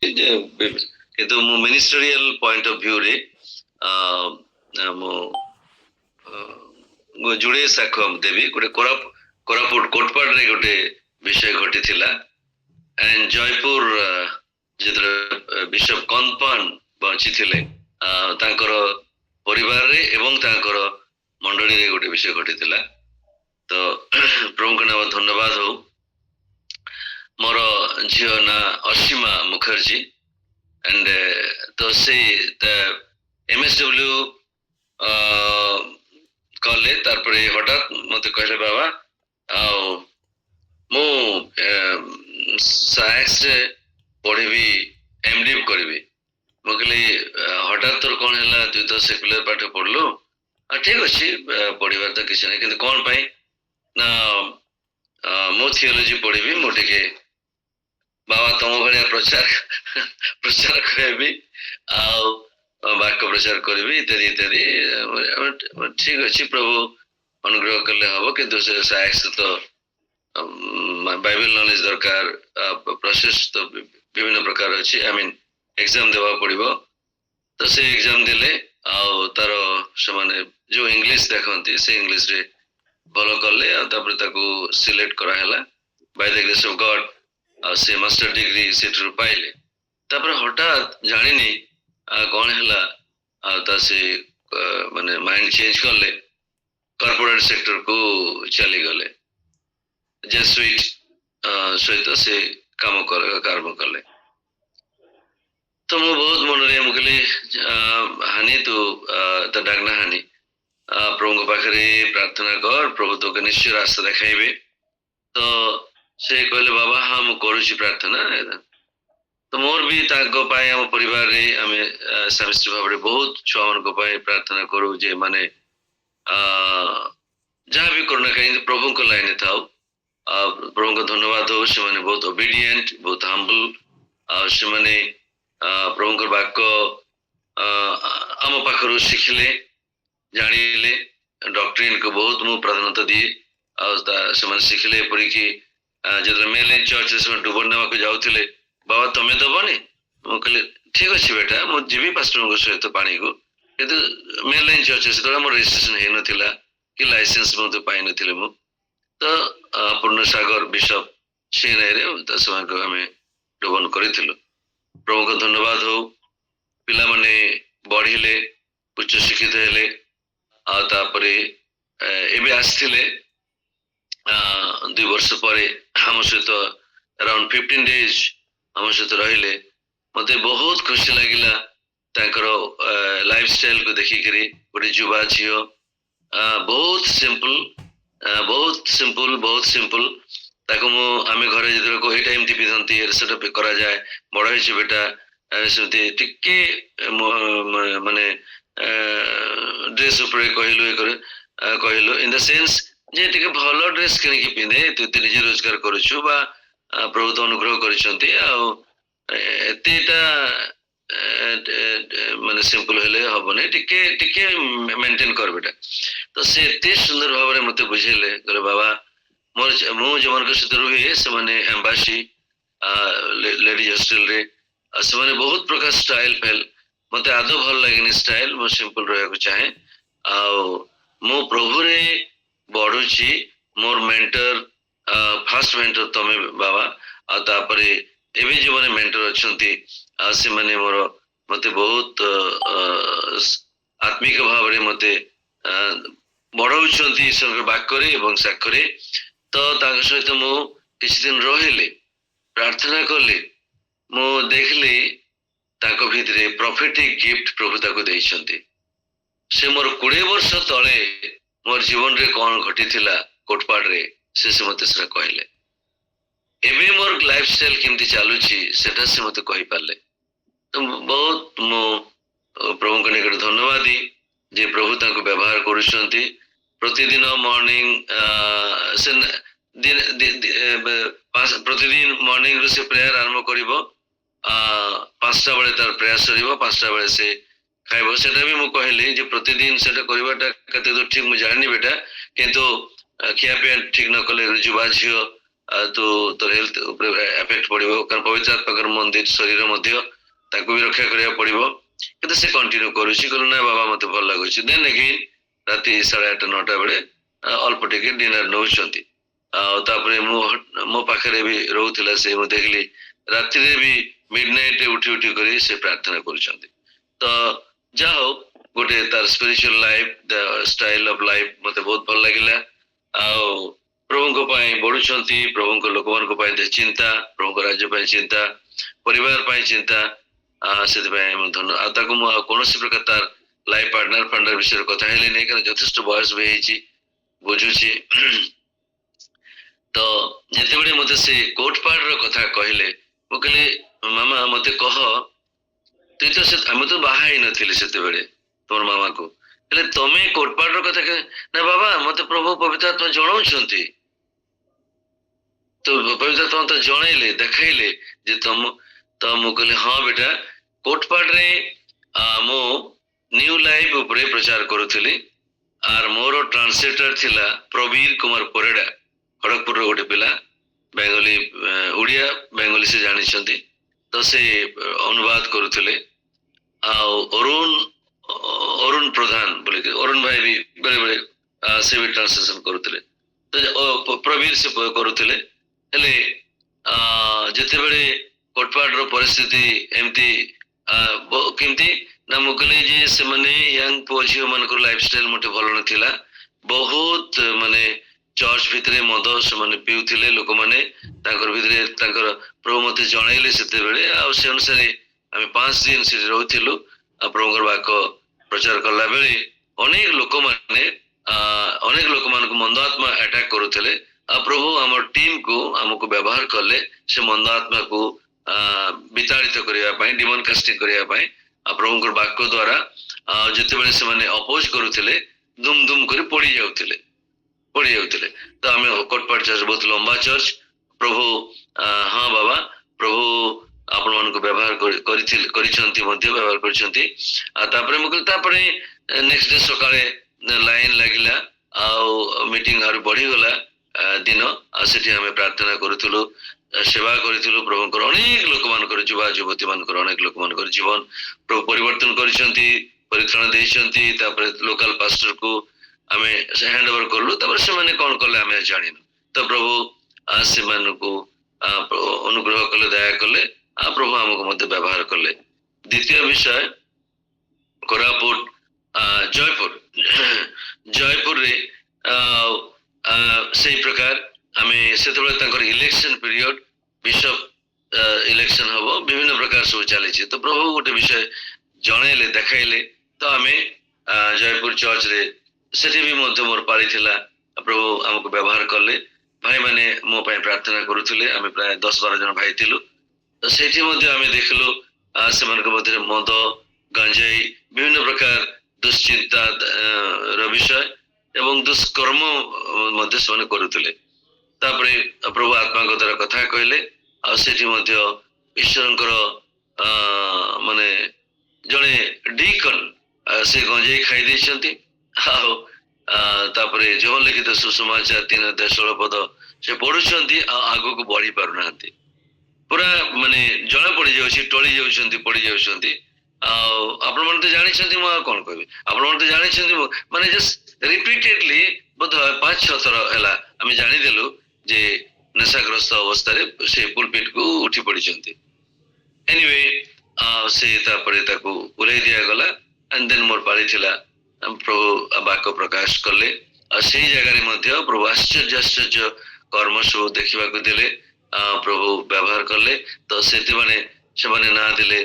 କିନ୍ତୁ ମୁଁ ministerial point of ଭ୍ୟୁରେ ମୁଁ ଯୋଡ଼େ ସାକ୍ଷ୍ୟ ଦେବି। ଗୋଟେ କୋରାପୁଟ କୋଟପାଡ଼ରେ ଗୋଟେ ବିଷୟ ଘଟିଥିଲା। ଆଣ୍ଡ ଜୟପୁର ଯେତେବେଳେ ବିଶପ କନ୍ଦପାନ ବଞ୍ଚିଥିଲେ ତାଙ୍କର ପରିବାରରେ ଏବଂ ତାଙ୍କର ମଣ୍ଡଳୀରେ ଗୋଟେ ବିଷୟ ଘଟିଥିଲା। ତ ପ୍ରଭୁଙ୍କ ନାମ ଧନ୍ୟବାଦ ହଉ। ମୋର ଝିଅ ନା ଅସୀମା ମୁଖାର୍ଜୀ। ଆଣ୍ଡ ତ ସେ MSW କଲେ। ତାପରେ ହଠାତ୍ ମତେ କହିଲେ ବାବା ଆଉ ମୁଁ ସାଇନ୍ସରେ ପଢିବି, MD କରିବି। ମୁଁ କହିଲି ହଠାତ୍ ତୋର କଣ ହେଲା, ତୁଇ ତ ସେକୁଲାର ପାଠ ପଢିଲୁ, ଠିକ ଅଛି ପଢିବାର ତ କିଛି ନାହିଁ, କିନ୍ତୁ କଣ ପାଇଁ ନା ମୁଁ ଥିଓଲୋଜି ପଢିବି, ମୁଁ ଟିକେ ବାବା ତମ ଭଳିଆ ପ୍ରଚାର କରିବି ଆଉ ବାକ୍ୟ ପ୍ରଚାର କରିବି ଇତ୍ୟାଦି ଇତ୍ୟାଦି। ଠିକ ଅଛି ପ୍ରଭୁ ଅନୁଗ୍ରହ କଲେ ହବ, କିନ୍ତୁ ସେ ସାଇନ୍ସ ତ ବାଇବେଲ ନଲେଜ ଦରକାର, ପ୍ରୋସେସ ତ ବିଭିନ୍ନ ପ୍ରକାର ଅଛି, ଏକ୍ସାମ ଦେବାକୁ ପଡିବ। ତ ସେ ଏକ୍ସାମ ଦେଲେ ଆଉ ତାର ସେମାନେ ଯୋଉ ଇଂଲିଶ ଦେଖନ୍ତି ସେ ଇଂଲିଶରେ ଭଲ କଲେ ଆଉ ତାପରେ ତାକୁ ସିଲେକ୍ଟ କରାହେଲା by the grace of God. ଆଉ ସେ ମାଷ୍ଟର ଡିଗ୍ରୀ ସେଠାରୁ ପାଇଲେ। ତାପରେ ହଠାତ୍ ଜାଣିନି କଣ ହେଲା, ଆଉ ତା ସେ ମାନେ ମାଇଣ୍ଡ ଚେଞ୍ଜ କଲେ, କର୍ପୋରେଟ ସେକ୍ଟରକୁ ଚାଲିଗଲେ। ଜେସୁଇଟ୍ ସହିତ ସେ କାମ କଲେ। ତ ମୁଁ ବହୁତ ମନରେ ମୁଁ କହିଲି ହାନି ତୁ ତା ଡାକନା ହାନି, ପ୍ରଭୁଙ୍କ ପାଖରେ ପ୍ରାର୍ଥନା କର, ପ୍ରଭୁ ତୋকে ନିଶ୍ଚୟ ରାସ୍ତା ଦେଖାଇବେ। ତ ସେ କହିଲେ ବାବା ହଁ ମୁଁ କରୁଛି ପ୍ରାର୍ଥନା। ତ ମୋର ବି ତାଙ୍କ ପାଇଁ ଆମ ପରିବାରରେ ଆମେ ସ୍ୱାମୀ ସ୍ତ୍ରୀ ଭାବରେ ବହୁତ ଛୁଆମାନଙ୍କ ପାଇଁ ପ୍ରାର୍ଥନା କରୁ ଯେ ମାନେ ଯାହା ବି କରୁନା କାହିଁକି ପ୍ରଭୁଙ୍କ ଲାଇନରେ ଥାଉ। ପ୍ରଭୁଙ୍କ ଧନ୍ୟବାଦ ହଉ, ସେମାନେ ବହୁତ ଓବିଡିଏଣ୍ଟ, ବହୁତ ହମ୍ବଲ, ଆଉ ସେମାନେ ପ୍ରଭୁଙ୍କର ବାକ୍ୟ ଆମ ପାଖରୁ ଶିଖିଲେ, ଜାଣିଲେ। ଡକ୍ଟ୍ରିନକୁ ବହୁତ ମୁଁ ପ୍ରାଧାନ୍ୟତା ଦିଏ। ଆଉ ସେମାନେ ଶିଖିଲେ ଏପରିକି ଯେତେବେଳେ ମେଲଲାଇନ ଚର୍ଚ୍ଚରେ ସେମାନେ ଡୁବର ନେବାକୁ ଯାଉଥିଲେ, ବାବା ତମେ ଦବନି? ମୁଁ କହିଲି ଠିକ ଅଛି ବେଟା, ମୁଁ ଯିବି ପାଷ୍ଟରଙ୍କ ସହିତ ପାଣିକୁ, କିନ୍ତୁ ମେଲଲାଇନ ଚର୍ଚ୍ଚରେ ସେତେବେଳେ ମୋର ରେଜିଷ୍ଟ୍ରେସନ ହେଇନଥିଲା କି ଲାଇସେନ୍ସ ମଧ୍ୟ ପାଇନଥିଲି ମୁଁ। ତ ପୂର୍ଣ୍ଣସାଗର ବିଶପ ସିଏନଆଇରେ ସେମାନଙ୍କୁ ଆମେ ଡୋବନ କରିଥିଲୁ। ପ୍ରଭୁଙ୍କ ଧନ୍ୟବାଦ ହଉ, ପିଲାମାନେ ବଢିଲେ, ଉଚ୍ଚ ଶିକ୍ଷିତ ହେଲେ, ଆଉ ତାପରେ ଏବେ ଆସିଥିଲେ 2 ବର୍ଷ ପରେ ଆମ ସହିତ around 15 days ଆମ ସହିତ ରହିଲେ। ମତେ ବହୁତ ଖୁସି ଲାଗିଲା ତାଙ୍କର ଲାଇଫଷ୍ଟାଇଲକୁ ଦେଖିକିରି। ଗୋଟେ ଯୁବା ଝିଅ, ବହୁତ ସିମ୍ପଲ, ବହୁତ ସିମ୍ପଲ। ତାକୁ ଆମେ ଘରେ ଯେତେବେଳେ କହୁ ଏଇଟା ଏମିତି ପିନ୍ଧନ୍ତି, ସେଟା କରାଯାଏ, ବଡ ହେଇଛି ବେଟା, ସେମିତି ଟିକେ ମାନେ ଡ୍ରେସ ଉପରେ କହିଲୁ ଇନ ଦ ସେନ୍ସ ଯେ ଟିକେ ଭଲ ଡ୍ରେସ କିଣିକି ପିନ୍ଧେ, ତୁ ନିଜେ ରୋଜଗାର କରୁଛୁ ବା ପ୍ରଭୁ ତ ଅନୁଗ୍ରହ କରିଛନ୍ତି, ଆଉ ଏତେଟା ମାନେ ସିମ୍ପଲ ହେଲେ ହବନି, ଟିକେ ଟିକେ ମେଣ୍ଟେନ କର ବେଟା। ତ ସେ ଏତେ ସୁନ୍ଦର ଭାବରେ ମତେ ବୁଝେଇଲେ, କହିଲେ ବାବା ମୁଁ ଯୋଉମାନଙ୍କ ସହିତ ରୁହେ ସେମାନେ ଏମ୍ବାସି, ଲେଡିଜ ହଷ୍ଟେଲରେ, ସେମାନେ ବହୁତ ପ୍ରକାର ଷ୍ଟାଇଲ ଫାଇଲ, ମତେ ଆଦୌ ଭଲ ଲାଗେନି ଷ୍ଟାଇଲ, ମୁଁ ସିମ୍ପଲ ରହିବାକୁ ଚାହେଁ। ଆଉ ମୁଁ ପ୍ରଭୁରେ ବଢୁଛି। ମୋର ମେଣ୍ଟର, ଫାଷ୍ଟ ମେଣ୍ଟର ତମେ ବାବା, ଆଉ ତାପରେ ଏବେ ଯୋଉମାନେ ମେଣ୍ଟର ଅଛନ୍ତି ସେମାନେ ମତେ ବହୁତ ଆତ୍ମିକ ଭାବରେ ମତେ ବଢଉଛନ୍ତି ଈଶ୍ୱରଙ୍କ ବାକ୍ୟରେ ଏବଂ ସାକ୍ଷ୍ୟରେ। ତ ତାଙ୍କ ସହିତ ମୁଁ କିଛି ଦିନ ରହିଲି, ପ୍ରାର୍ଥନା କଲି, ମୁଁ ଦେଖିଲି ତାଙ୍କ ଭିତରେ ପ୍ରଫେଟିକ ଗିଫ୍ଟ ପ୍ରଭୁ ତାକୁ ଦେଇଛନ୍ତି। ସେ ମୋର 20 ବର୍ଷ ତଳେ ମୋର ଜୀବନରେ କଣ ଘଟିଥିଲା କୋଟପାଡ଼ରେ, ସେ ମତେ ସେଟା କହିଲେ। ଏବେ ମୋର ଲାଇଫଷ୍ଟାଇଲ କେମିତି ଚାଲୁଛି ସେଟା ସେ ମତେ କହିପାରିଲେ। ତ ବହୁତ ମୁଁ ପ୍ରଭୁଙ୍କ ନିକଟରେ ଧନ୍ୟବାଦୀ ଯେ ପ୍ରଭୁ ତାଙ୍କୁ ବ୍ୟବହାର କରୁଛନ୍ତି। ପ୍ରତିଦିନ ମର୍ଣ୍ଣିଂ ପ୍ରତିଦିନ ମର୍ଣ୍ଣିଂରୁ ସେ ପ୍ରେୟାର ଆରମ୍ଭ କରିବ, 5ଟା ବେଳେ ତାର ପ୍ରେୟାର ସରିବ, 5ଟା ବେଳେ ସେ ଖାଇବ। ସେଟା ବି ମୁଁ କହିଲି ଯେ ପ୍ରତିଦିନ ସେଟା କରିବାଟା କେତେ ଦୂର ଠିକ ମୁଁ ଜାଣିନି ବେଟା, କିନ୍ତୁ ଖିଆପିଆ ଠିକ ନ କଲେ ଯୁବା ଝିଅ ତୁ ତୋର ହେଲ୍ଥ ଉପରେ ଏଫେକ୍ଟ ପଡିବ, କାରଣ ପବିତ୍ର ଆତ୍ମାଙ୍କର ମନ୍ଦିର ଶରୀର ମଧ୍ୟ ତାକୁ ବି ରକ୍ଷା କରିବାକୁ ପଡିବ। କିନ୍ତୁ ସେ କଣ୍ଟିନ୍ୟୁ କରୁଛି, କହିଲୁ ନା ବାବା ମତେ ଭଲ ଲାଗୁଛି। ଦେନ୍ ଏଗେନ୍ ରାତି 8:30 9ଟା ବେଳେ ଅଳ୍ପ ଟିକେ ଡିନର ନଉଛନ୍ତି। ଆଉ ତାପରେ ମୋ ପାଖରେ ବି ରହୁଥିଲା ସେ, ମୁଁ ଦେଖିଲି ରାତିରେ ବି ମିଡନାଇଟ୍ ରେ ଉଠି ଉଠି କରି ସେ ପ୍ରାର୍ଥନା କରୁଛନ୍ତି। ତ ଯାହା ହଉ ଗୋଟେ ତାର spiritual life style of life ମତେ ବହୁତ ଭଲ ଲାଗିଲା। ଆଉ ପ୍ରଭୁଙ୍କ ପାଇଁ ବଢୁଛନ୍ତି, ପ୍ରଭୁଙ୍କ ଲୋକମାନଙ୍କ ପାଇଁ ଚିନ୍ତା, ପ୍ରଭୁଙ୍କ ରାଜ୍ୟ ପାଇଁ ଚିନ୍ତା, ପରିବାର ପାଇଁ ଚିନ୍ତା। ସେଥିପାଇଁ ମୁଁ ଧନ୍ୟ, ଆଉ ତାକୁ ମୁଁ ଆଉ କୌଣସି ପ୍ରକାର ତାର ଲାଇଫ ପାର୍ଟନର ଫାର୍ଟନର ବିଷୟରେ କଥା ହେଲି ନାହିଁ, କାରଣ ଯଥେଷ୍ଟ ବୟସ ବି ହେଇଛି, ବୁଝୁଛି। ତ ଯେତେବେଳେ ମତେ ସେ କୋର୍ଟ ପାର୍ଟର କଥା କହିଲେ, ମୁଁ କହିଲି ମାମା ମତେ କହ, ତୁଇ ତ ଆମେ ତ ବାହା ହେଇନଥିଲି ସେତେବେଳେ ତମର ମାମାକୁ, ହେଲେ ତମେ କୋର୍ଟ ପାର୍ଟର କଥା ନା ବାବା ମତେ ପ୍ରଭୁ ପବିତ୍ର ଆତ୍ମା ଜଣାଉଛନ୍ତି। ତ ପବିତ୍ର ଆତ୍ମା ତ ଜଣେଇଲେ, ଦେଖାଇଲେ ଯେ ତ ମୁଁ କହିଲି ହଁ ବେଟା, କୋର୍ଟ ପାର୍ଟରେ ମୁଁ ନ୍ୟୁ ଲାଇଫ ଉପରେ ପ୍ରଚାର କରୁଥିଲି, ଆର ମୋର ଟ୍ରାନ୍ସଲେଟର ଥିଲା ପ୍ରବୀର କୁମାର ପରିଡ଼ା, ଖଡ଼ଗପୁରର ଗୋଟେ ପିଲା, ବେଙ୍ଗଲୀ ଓଡ଼ିଆ ବେଙ୍ଗଲୀ ସେ ଜାଣିଛନ୍ତି, ତ ସେ ଅନୁବାଦ କରୁଥିଲେ। ଆଉ ଅରୁଣ ପ୍ରଧାନ ବୋଲିକି ଅରୁଣ ଭାଇ ବି ବେଳେବେଳେ ସେ ବି ଟ୍ରାନ୍ସଲେସନ କରୁଥିଲେ, ତ ପ୍ରବୀର ସେ କରୁଥିଲେ। ହେଲେ ଯେତେବେଳେ କୋଟପାଡର ପରିସ୍ଥିତି ଏମିତି କେମିତି ନା, ମୁଁ କହିଲି ଯେ ସେମାନେ ୟଙ୍ଗ ପୁଅ ଝିଅ ମାନଙ୍କର ଲାଇଫଷ୍ଟାଇଲ ମୋଟେ ଭଲ ନଥିଲା, ବହୁତ ମାନେ ଚର୍ଚ୍ଚ ଭିତରେ ମଦ ସେମାନେ ପିଉଥିଲେ, ଲୋକମାନେ ତାଙ୍କର ଭିତରେ ତାଙ୍କର ପ୍ରଭୁ ମତେ ଜଣେଇଲେ ସେତେବେଳେ। ଆଉ ସେ ଅନୁସାରେ ଆମେ 5 ଦିନ ସେଠି ରହୁଥିଲୁ। ଆଉ ପ୍ରଭୁଙ୍କର ବାକ୍ୟ ପ୍ରଚାର କଲା ବେଳେ ଅନେକ ଲୋକମାନଙ୍କୁ ମନ୍ଦ ଆତ୍ମା ଆଟାକ କରୁଥିଲେ। ଆଉ ପ୍ରଭୁ ଆମର ଟିମକୁ ଆମକୁ ବ୍ୟବହାର କଲେ ସେ ମନ୍ଦ ଆତ୍ମାକୁ ବିତାଡ଼ିତ କରିବା ପାଇଁ, ଡିମନ କାଷ୍ଟିଂ କରିବା ପାଇଁ। ଆଉ ପ୍ରଭୁଙ୍କର ବାକ୍ୟ ଦ୍ଵାରା ଯେତେବେଳେ ସେମାନେ ଅପୋଜ କରୁଥିଲେ, ଦୁମ ଦୁମ କରି ପଡି ଯାଉଥିଲେ। ତ ଆମେ କୋଟପାଡ ଚର୍ଚ୍ଚ ବହୁତ ଲମ୍ବା ଚର୍ଚ୍ଚ, ପ୍ରଭୁ ହଁ ବାବା, ପ୍ରଭୁ ଆପଣ ମାନଙ୍କୁ ବ୍ୟବହାର କରିଛନ୍ତି, ମଧ୍ୟ ବ୍ୟବହାର କରିଛନ୍ତି। ଆଉ ତାପରେ ମୁଁ କହିଲି, ତାପରେ ନେକ୍ସଟ ଡେ ସକାଳେ ଲାଇନ ଲାଗିଲା, ଆଉ ମିଟିଂ ଆହୁରି ବଢିଗଲା ଦିନ। ଆଉ ସେଠି ଆମେ ପ୍ରାର୍ଥନା କରୁଥିଲୁ, ସେବା କରିଥିଲୁ। ପ୍ରଭୁଙ୍କର ଅନେକ ଲୋକମାନଙ୍କର, ଯୁବା ଯୁବତୀ ମାନଙ୍କର ଅନେକ ଲୋକମାନଙ୍କର ଜୀବନ ପ୍ରଭୁ ପରିବର୍ତ୍ତନ କରିଛନ୍ତି, ପରିତ୍ରାଣ ଦେଇଛନ୍ତି। ତାପରେ ଲୋକାଲ ପାଷ୍ଟରକୁ ଆମେ ହ୍ୟାଣ୍ଡ ଓଭର କଲୁ, ତାପରେ ସେମାନେ କଣ କଲେ ଆମେ ଜାଣିନୁ। ତ ପ୍ରଭୁ ସେମାନଙ୍କୁ ଅନୁଗ୍ରହ କଲେ, ଦୟା କଲେ, ପ୍ରଭୁ ଆମକୁ ମଧ୍ୟ ବ୍ୟବହାର କଲେ। ଦ୍ୱିତୀୟ ବିଷୟ, କୋରାପୁଟ ଜୟପୁରରେ ସେଇ ପ୍ରକାର ଆମେ ସେତେବେଳେ ତାଙ୍କର ଇଲେକ୍ସନ ପିରିୟଡ, ବିଶପ ଇଲେକ୍ସନ ହବ, ବିଭିନ୍ନ ପ୍ରକାର ସବୁ ଚାଲିଛି। ତ ପ୍ରଭୁ ଗୋଟେ ବିଷୟ ଜଣେଇଲେ, ଦେଖାଇଲେ। ତ ଆମେ ଜୟପୁର ଚର୍ଚ୍ଚରେ ସେଠି ବି ମଧ୍ୟ ମୋର ପାଳି ଥିଲା, ପ୍ରଭୁ ଆମକୁ ବ୍ୟବହାର କଲେ। ଭାଇମାନେ ମୋ ପାଇଁ ପ୍ରାର୍ଥନା କରୁଥିଲେ, ଆମେ ପ୍ରାୟ 10-12 ଜଣ ଭାଇ ଥିଲୁ। ତ ସେଇଠି ମଧ୍ୟ ଆମେ ଦେଖିଲୁ ସେମାନଙ୍କ ମଧ୍ୟରେ ମଦ, ଗଞ୍ଜେଇ, ବିଭିନ୍ନ ପ୍ରକାର ଦୁଶ୍ଚିନ୍ତା ର ବିଷୟ ଏବଂ ଦୁଷ୍କର୍ମ ମଧ୍ୟ ସେମାନେ କରୁଥିଲେ। ତାପରେ ପ୍ରଭୁ ଆତ୍ମାଙ୍କ ଦ୍ୱାରା କଥା କହିଲେ, ଆଉ ସେଠି ମଧ୍ୟ ଈଶ୍ୱରଙ୍କର ମାନେ ଜଣେ ଡିକନ ସେ ଗଞ୍ଜେଇ ଖାଇ ଦେଇଛନ୍ତି। ଆଉ ତାପରେ ଯୋଉ ଲିଖିତ ସୁସମାଚାର 3:16 ପଦ ସେ ପଢୁଛନ୍ତି, ଆଉ ଆଗକୁ ବଢି ପାରୁନାହାନ୍ତି। ପୁରା ମାନେ ଜଣା ପଡିଯାଉଛି, ଟଳି ଯାଉଛନ୍ତି, ପଡି ଯାଉଛନ୍ତି। ଆଉ ଆପଣ ମାନେ ତ ଜାଣିଛନ୍ତି, ମୁଁ ଆଉ କଣ କହିବି, ଆପଣ ମାନେ ତ ଜାଣିଛନ୍ତି। ମାନେ ଜଷ୍ଟ ରିପିଟେଡଲି ବୋଧ 5-6 ଥର ହେଲା ଆମେ ଜାଣିଦେଲୁ ଯେ ନେଶାଗ୍ରସ୍ତ ଅବସ୍ଥାରେ ସେ ପୁଲପିଟ କୁ ଉଠି ପଡିଛନ୍ତି। ଏନିୱେ ସେ ତାପରେ ତାକୁ ଉଲେଇ ଦିଆଗଲା। ଆଣ୍ଡ ଦେନ୍ ମୋର ପାଳି ଥିଲା, ପ୍ରଭୁ ବାକ୍ୟ ପ୍ରକାଶ କଲେ। ଆଉ ସେଇ ଜାଗାରେ ମଧ୍ୟ ପ୍ରଭୁ ଆଶ୍ଚର୍ଯ୍ୟ କର୍ମ ସବୁ ଦେଖିବାକୁ ଦେଲେ, ପ୍ରଭୁ ବ୍ୟବହାର କଲେ। ତ ସେମାନେ ନାଁ ଦେଲେ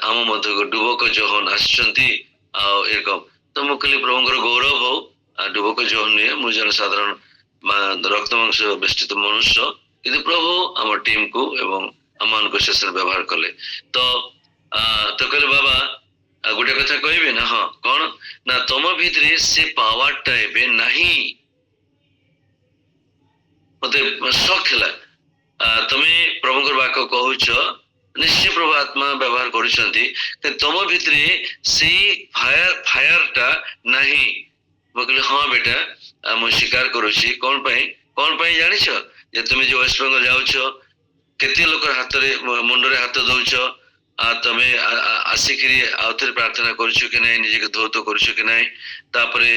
ଆମ ମଧ୍ୟକୁ ଡୁବକ ଜୋହନ ଆସିଛନ୍ତି। ଆଉ ଏରକମ ତ ମୁଁ କହିଲି ପ୍ରଭୁଙ୍କର ଗୌରବ ହଉ। ଡୁବକ ଜୋହନ ନୁହେଁ, ମୁଁ ଜଣେ ସାଧାରଣ ରକ୍ତ ମାଂସ ବେଷ୍ଟିତ ମନୁଷ୍ୟ, କିନ୍ତୁ ପ୍ରଭୁ ଆମ ଟିମକୁ ଏବଂ ଆମମାନଙ୍କୁ ଶେଷରେ ବ୍ୟବହାର କଲେ। ତ କହିଲେ ବାବା ଗୋଟେ କଥା କହିବେ ନା? ହଁ, କଣ ନା ତମ ଭିତରେ ସେ ପାୱାରଟା ଏବେ ନାହିଁ। ମତେ ଶକ୍ ହେଲା। ତମେ ପ୍ରଭୁଙ୍କର ବାକ୍ୟ କହୁଛ, ନିଶ୍ଚୟ ପ୍ରଭୁ ଆତ୍ମା ବ୍ୟବହାର କରୁଛନ୍ତି, ତମ ଭିତରେ ସେଇ ଫାୟାରଟା ନାହିଁ। ମୁଁ କହିଲି ହଁ ବେଟା, ମୁଁ ସ୍ୱୀକାର କରୁଛି। କଣ ପାଇଁ ଜାଣିଛ? ଯେ ତୁମେ ଯୋଉ ୱେଷ୍ଟବେଙ୍ଗଲ ଯାଉଛ କେତେ ଲୋକ ହାତରେ ମୁଣ୍ଡରେ ହାତ ଦଉଛ ତମେ ଆସିକିରି ଆଉଥରେ ପ୍ରାର୍ଥନା କରୁଛ କି ନାହିଁ ନିଜକୁ ଧୌତ କରୁଛ କି ନାହିଁ ତାପରେ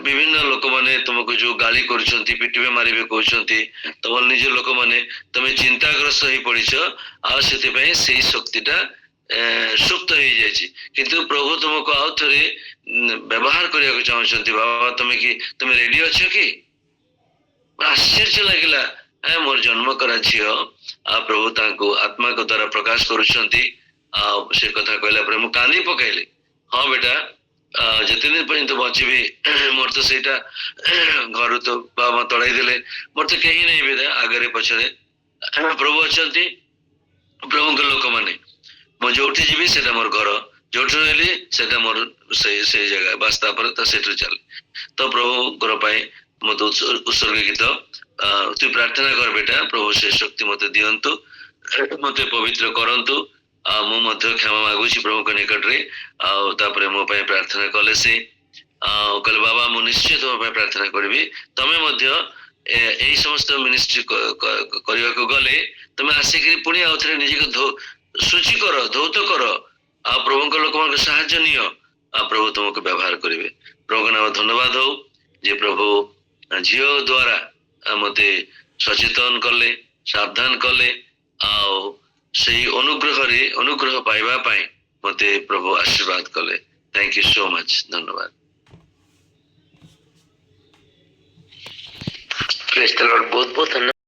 ବିଭିନ୍ନ ଲୋକମାନେ ତୁମକୁ ଯୋଉ ଗାଳି କରୁଛନ୍ତି ପିଟିବେ ମାରିବେ କହୁଛନ୍ତି ତମର ନିଜ ଲୋକମାନେ ତମେ ଚିନ୍ତାଗ୍ରସ୍ତ ହେଇ ପଡିଛ ଆଉ ସେଥିପାଇଁ ସେଇ ଶକ୍ତିଟା ସୁପ୍ତ ହେଇଯାଇଛି କିନ୍ତୁ ପ୍ରଭୁ ତୁମକୁ ଆଉ ଥରେ ବ୍ୟବହାର କରିବାକୁ ଚାହୁଁଛନ୍ତି ବାବା ତମେ ରେଡି ଅଛ କି ଆଶ୍ଚର୍ଯ୍ୟ ଲାଗିଲା ମୋର ଜନ୍ମ କରା ଝିଅ ପ୍ରଭୁ ତାଙ୍କୁ ଆତ୍ମାଙ୍କ ଦ୍ୱାରା ପ୍ରକାଶ କରୁଛନ୍ତି ଆଉ ସେ କଥା କହିଲା ପରେ ମୁଁ କାନ୍ଦି ପକାଇଲି ହଁ ବେଟା ଯେତେ ଦିନ ପର୍ଯ୍ୟନ୍ତ ବଞ୍ଚିବି ମୋର ତ ସେଇଟା ଘରୁ ତ ବାବା ମା ତଳେଇ ଦେଲେ ମୋର ତ କେହି ନାହିଁ ବେଟା ଆଗରେ ପଛରେ ପ୍ରଭୁ ଅଛନ୍ତି ପ୍ରଭୁଙ୍କ ଲୋକମାନେ ମୁଁ ଯୋଉଠି ଯିବି ସେଟା ମୋର ଘର ଯୋଉଠି ରହିଲି ସେଟା ମୋର ସେଇ ଜାଗା ବାସ୍ ତାପରେ ତ ସେଠୁ ଚାଲେ ତ ପ୍ରଭୁଙ୍କର ପାଇଁ ମତେ ଉତ୍ସର୍ଗୀକୃତ ତୁ ପ୍ରାର୍ଥନା କର ବେଟା ପ୍ରଭୁ ସେ ଶକ୍ତି ମତେ ଦିଅନ୍ତୁ ମତେ ପବିତ୍ର କରନ୍ତୁ ଆଉ ମୁଁ ମଧ୍ୟ କ୍ଷମା ମାଗୁଛି ପ୍ରଭୁଙ୍କ ନିକଟରେ ଆଉ ତାପରେ ମୋ ପାଇଁ ପ୍ରାର୍ଥନା କଲେ ସେ ଆଉ କହିଲେ ବାବା ମୁଁ ନିଶ୍ଚୟ ତମ ପାଇଁ ପ୍ରାର୍ଥନା କରିବି ତମେ ମଧ୍ୟ ଏଇ ସମସ୍ତ ମିନିଷ୍ଟ୍ରି କରିବାକୁ ଗଲେ ତମେ ଆସିକିରି ପୁଣି ଆଉ ଥରେ ନିଜକୁ ଶୁଚି କର ଧୌତ କର ଆଉ ପ୍ରଭୁଙ୍କ ଲୋକମାନଙ୍କ ସାହାଯ୍ୟ ନିଅ ଆଉ ପ୍ରଭୁ ତୁମକୁ ବ୍ୟବହାର କରିବେ ପ୍ରଭୁଙ୍କ ନାମ ଧନ୍ୟବାଦ ହଉ ଯେ ପ୍ରଭୁ ଝିଅ ଦ୍ୱାରା ମତେ ସଚେତନ କଲେ ସାବଧାନ କଲେ ଆଉ ସେଇ ଅନୁଗ୍ରହ ପାଇବା ପାଇଁ ମତେ ପ୍ରଭୁ ଆଶୀର୍ବାଦ କଲେ ଥ୍ୟାଙ୍କ ୟୁ ସୋ ମଚ୍ ଧନ୍ୟବାଦ ପ୍ରେଜ୍ ଦ ଲର୍ଡ ବହୁତ ବହୁତ ଧନ୍ୟବାଦ।